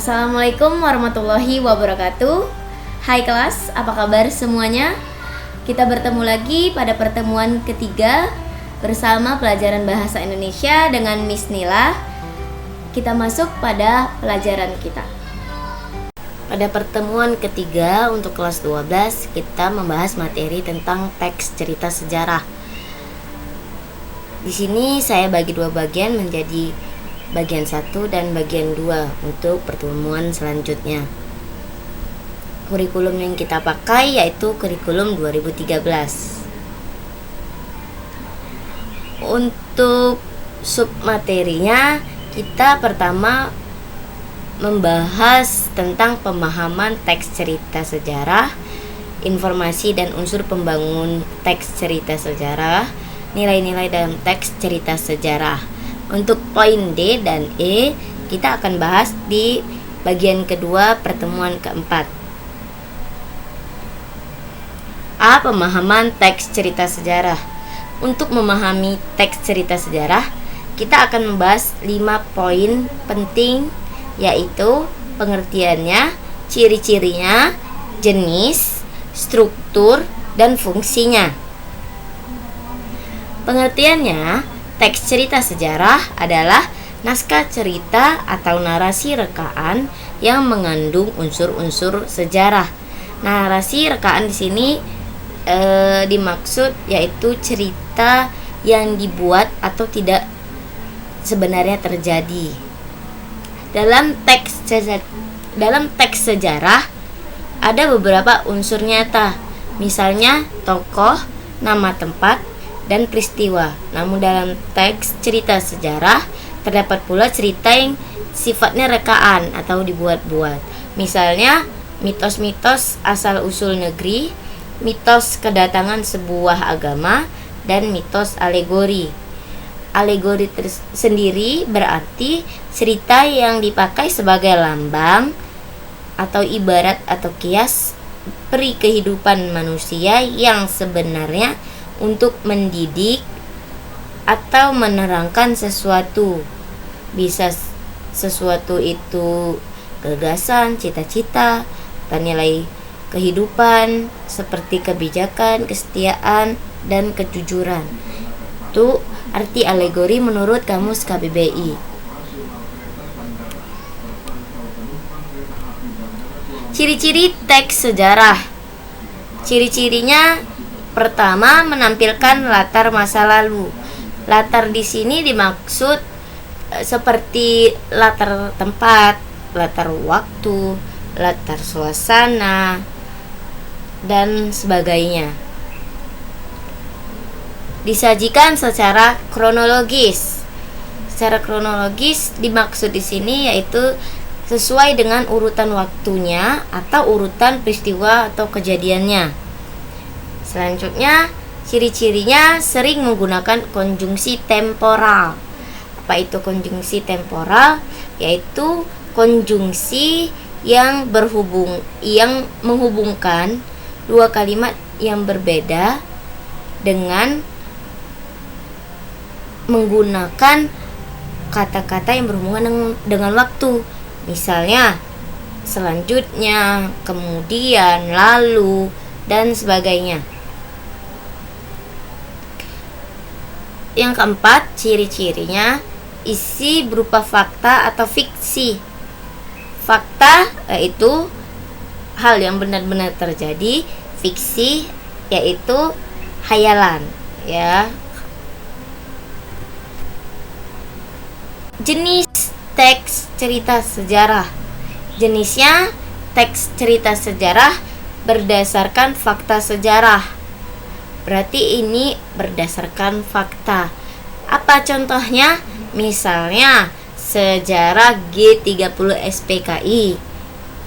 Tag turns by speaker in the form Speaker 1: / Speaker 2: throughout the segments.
Speaker 1: Assalamualaikum warahmatullahi wabarakatuh. Hai kelas, apa kabar semuanya? Kita bertemu lagi pada pertemuan ketiga bersama pelajaran bahasa Indonesia dengan Miss Nila. Kita masuk pada pelajaran kita. Pada pertemuan ketiga untuk kelas 12, kita membahas materi tentang teks cerita sejarah. Di sini saya bagi dua bagian menjadi bagian 1 dan bagian 2 untuk pertemuan selanjutnya. Kurikulum yang kita pakai yaitu kurikulum 2013. Untuk submaterinya, kita pertama membahas tentang pemahaman teks cerita sejarah, informasi dan unsur pembangun teks cerita sejarah, nilai-nilai dalam teks cerita sejarah. Untuk poin D dan E kita akan bahas di bagian kedua pertemuan keempat. A. Pemahaman teks cerita sejarah. Untuk memahami teks cerita sejarah, kita akan membahas 5 poin penting, yaitu pengertiannya, ciri-cirinya, jenis, struktur, dan fungsinya. Pengertiannya, teks cerita sejarah adalah naskah cerita atau narasi rekaan yang mengandung unsur-unsur sejarah. Narasi rekaan di sini dimaksud yaitu cerita yang dibuat atau tidak sebenarnya terjadi. Dalam teks sejarah ada beberapa unsur nyata, misalnya tokoh, nama tempat, dan peristiwa. Namun dalam teks cerita sejarah terdapat pula cerita yang sifatnya rekaan atau dibuat-buat. Misalnya mitos-mitos asal-usul negeri, mitos kedatangan sebuah agama, dan mitos alegori. Alegori sendiri berarti cerita yang dipakai sebagai lambang atau ibarat atau kias peri kehidupan manusia yang sebenarnya untuk mendidik atau menerangkan sesuatu. Bisa sesuatu itu gagasan, cita-cita, dan nilai kehidupan seperti kebijakan, kesetiaan, dan kejujuran. Itu arti alegori menurut Kamus KBBI. Ciri-ciri teks sejarah. Ciri-cirinya, pertama, menampilkan latar masa lalu. Latar di sini dimaksud seperti latar tempat, latar waktu, latar suasana, dan sebagainya. Disajikan secara kronologis. Secara kronologis dimaksud di sini yaitu sesuai dengan urutan waktunya atau urutan peristiwa atau kejadiannya. Selanjutnya, ciri-cirinya sering menggunakan konjungsi temporal. Apa itu konjungsi temporal? Yaitu konjungsi yang menghubungkan dua kalimat yang berbeda dengan menggunakan kata-kata yang berhubungan dengan waktu. Misalnya, selanjutnya, kemudian, lalu, dan sebagainya. Yang keempat, ciri-cirinya isi berupa fakta atau fiksi. Fakta yaitu hal yang benar-benar terjadi, fiksi yaitu hayalan, ya. Jenis teks cerita sejarah. Jenisnya teks cerita sejarah berdasarkan fakta sejarah. Berarti ini berdasarkan fakta. Apa contohnya? Misalnya sejarah G30 SPKI.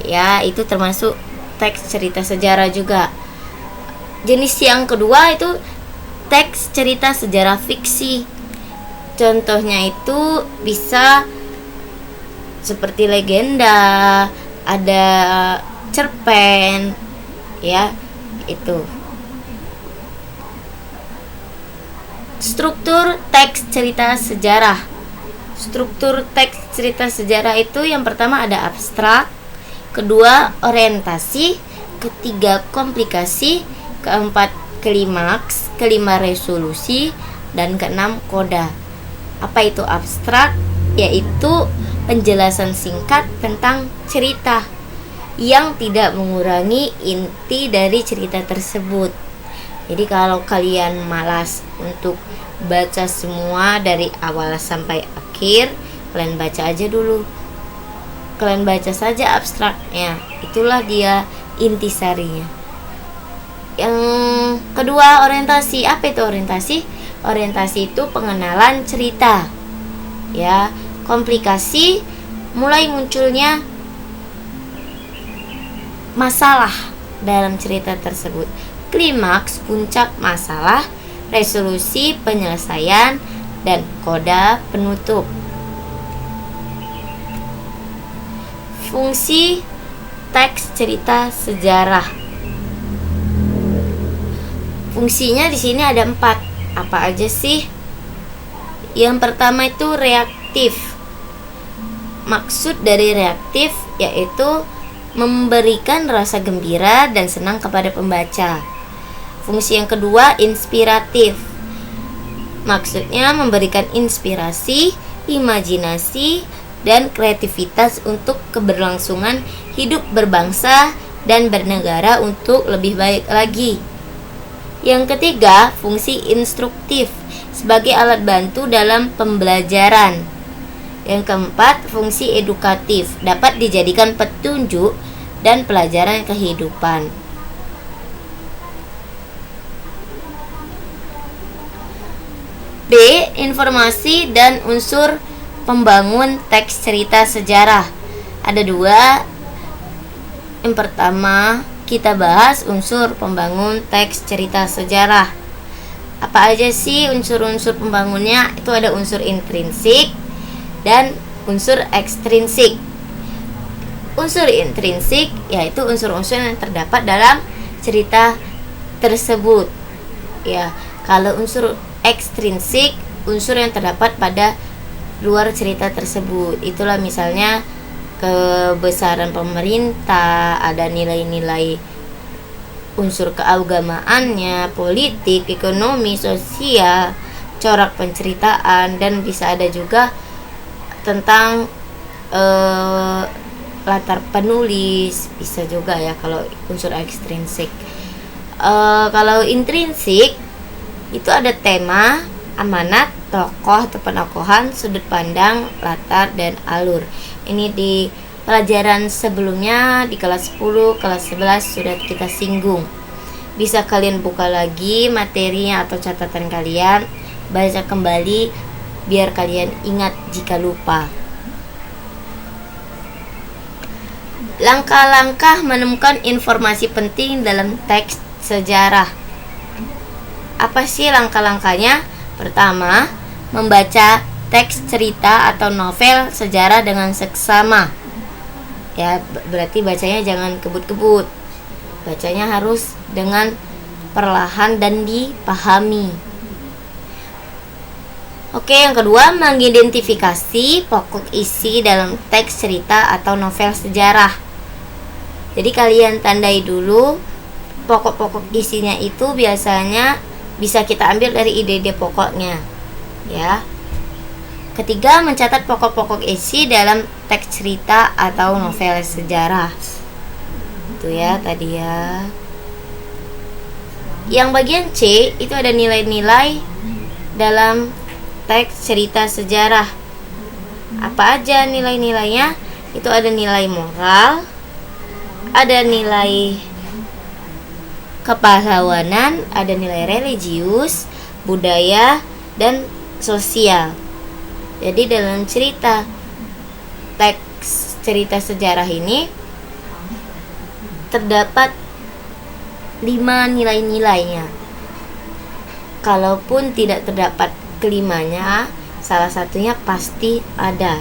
Speaker 1: Ya, itu termasuk teks cerita sejarah juga. Jenis yang kedua itu teks cerita sejarah fiksi. Contohnya itu bisa seperti legenda, ada cerpen, ya, itu. Struktur teks cerita sejarah. Struktur teks cerita sejarah itu yang pertama ada abstrak, kedua orientasi, ketiga komplikasi, keempat klimaks, kelima resolusi, dan keenam koda. Apa itu abstrak? Yaitu penjelasan singkat tentang cerita yang tidak mengurangi inti dari cerita tersebut. Jadi kalau kalian malas untuk baca semua dari awal sampai akhir, kalian baca aja dulu. Kalian baca saja abstraknya. Itulah dia intisarinya. Yang kedua orientasi. Apa itu orientasi? Orientasi itu pengenalan cerita. Ya, komplikasi mulai munculnya masalah dalam cerita tersebut. Klimaks puncak masalah, resolusi penyelesaian, dan koda penutup. Fungsi teks cerita sejarah. Fungsinya di sini ada 4. Apa aja sih? Yang pertama itu reaktif. Maksud dari reaktif yaitu memberikan rasa gembira dan senang kepada pembaca. Fungsi yang kedua inspiratif. Maksudnya memberikan inspirasi, imajinasi, dan kreativitas untuk keberlangsungan hidup berbangsa dan bernegara untuk lebih baik lagi. Yang ketiga, fungsi instruktif sebagai alat bantu dalam pembelajaran. Yang keempat, fungsi edukatif dapat dijadikan petunjuk dan pelajaran kehidupan. B. Informasi dan unsur pembangun teks cerita sejarah. Ada 2. Yang pertama, kita bahas unsur pembangun teks cerita sejarah. Apa aja sih unsur-unsur pembangunnya? Itu ada unsur intrinsik dan unsur ekstrinsik. Unsur intrinsik yaitu unsur-unsur yang terdapat dalam cerita tersebut. Ya, kalau unsur ekstrinsik, unsur yang terdapat pada luar cerita tersebut. Itulah misalnya kebesaran pemerintah, ada nilai-nilai unsur keagamaannya, politik, ekonomi, sosial, corak penceritaan, dan bisa ada juga tentang latar penulis, bisa juga ya kalau unsur ekstrinsik. Kalau intrinsik itu ada tema, amanat, tokoh atau penokohan, sudut pandang, latar, dan alur. Ini di pelajaran sebelumnya di kelas 10, kelas 11 sudah kita singgung. Bisa kalian buka lagi materinya atau catatan kalian, baca kembali biar kalian ingat jika lupa. Langkah-langkah menemukan informasi penting dalam teks sejarah. Apa sih langkah-langkahnya? Pertama, membaca teks cerita atau novel sejarah dengan seksama. Ya, berarti bacanya jangan kebut-kebut. Bacanya harus dengan perlahan dan dipahami. Oke, yang kedua, mengidentifikasi pokok isi dalam teks cerita atau novel sejarah. Jadi kalian tandai dulu pokok-pokok isinya itu biasanya bisa kita ambil dari ide-ide pokoknya. Ya. Ketiga, mencatat pokok-pokok isi dalam teks cerita atau novel sejarah. Itu ya tadi ya. Yang bagian C itu ada nilai-nilai dalam teks cerita sejarah. Apa aja nilai-nilainya? Itu ada nilai moral, ada nilai kepahlawanan, ada nilai religius, budaya, dan sosial. Jadi dalam cerita teks cerita sejarah ini terdapat 5 nilai-nilainya. Kalaupun tidak terdapat kelimanya, salah satunya pasti ada.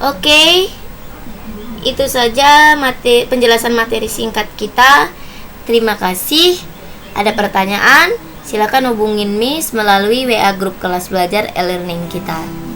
Speaker 1: Oke, itu saja penjelasan materi singkat kita. Terima kasih. Ada pertanyaan? silakan hubungin Miss melalui WA grup kelas belajar e-learning kita.